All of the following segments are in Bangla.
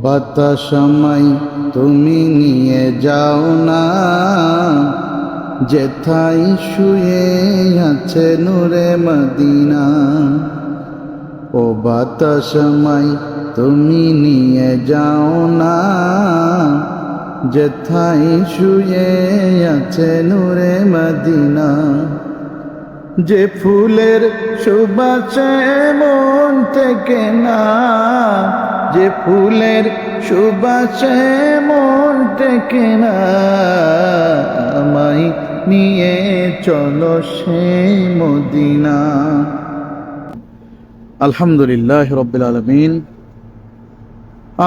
বাতাসময় তুমি নিয়ে যাও না, যেথায় শুয়ে আছে নূরে মদিনা। ও বাতাসময় তুমি নিয়ে যাও না, যেথায় শুয়ে আছে নূরে মদিনা। যে ফুলের সুবাসে মন থেকে না, যে ফুলের সুবাসে মন থেকে না, আমায় নিয়ে চলো সেই মদিনা। আলহামদুলিল্লাহ রাব্বিল আলামিন।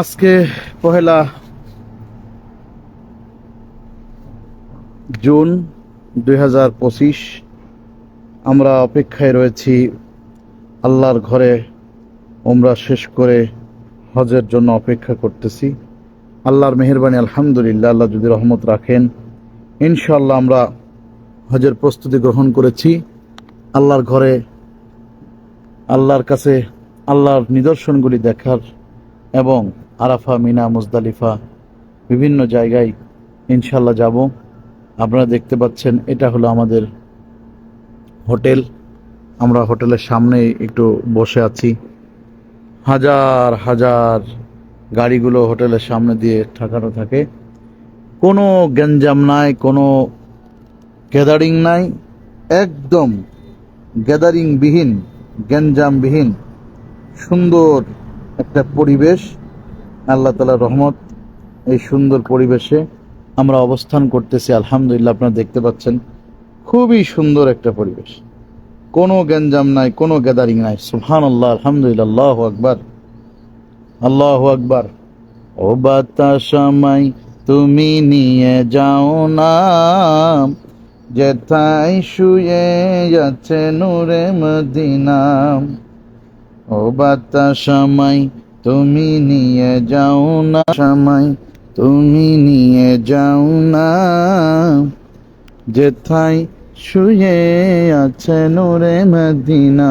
আজকে পহেলা জুন 2025। আমরা অপেক্ষায় রয়েছি আল্লাহর ঘরে উমরা শেষ করে হজের জন্য অপেক্ষা করতেছি। আল্লাহর মেহেরবানি, আলহামদুলিল্লাহ, আল্লাহ যদি রহমত রাখেন ইনশাআল্লাহ আমরা হজের প্রস্তুতি গ্রহণ করেছি। আল্লাহর ঘরে আল্লাহর কাছে আল্লাহর নিদর্শনগুলি দেখার এবং আরাফা, মিনা, মুজদালিফা বিভিন্ন জায়গায় ইনশাআল্লাহ যাব। আপনারা দেখতে পাচ্ছেন এটা হলো আমাদের হোটেল। আমরা হোটেলের সামনে একটু বসে আছি। হাজার হাজার গাড়িগুলো হোটেলের সামনে দিয়ে ঠাকানো থাকে। কোনো গ্যাঞ্জাম নাই, কোনো গ্যাদারিং নাই, একদম গ্যাদারিংবিহীন, গ্যাঞ্জামবিহীন সুন্দর একটা পরিবেশ। আল্লাহ তাআলার রহমত, এই সুন্দর পরিবেশে আমরা অবস্থান করতেছি। আলহামদুলিল্লাহ, আপনারা দেখতে পাচ্ছেন খুবই সুন্দর একটা পরিবেশ, কোনো গ্যাঞ্জাম নাই, কোনো গ্যাদারিং নাই। সুবহানাল্লাহ, আলহামদুলিল্লাহ, আল্লাহু আকবার, আল্লাহু আকবার। ও বাতাসময় তুমি নিয়ে যাও না, যেথায় শুয়ে আছে নূরে মদিনা। ও বাতাসময় তুমি নিয়ে যাও না, সময় তুমি নিয়ে যাও না, যেথায় শুয়ে আছে নূরে মদিনা।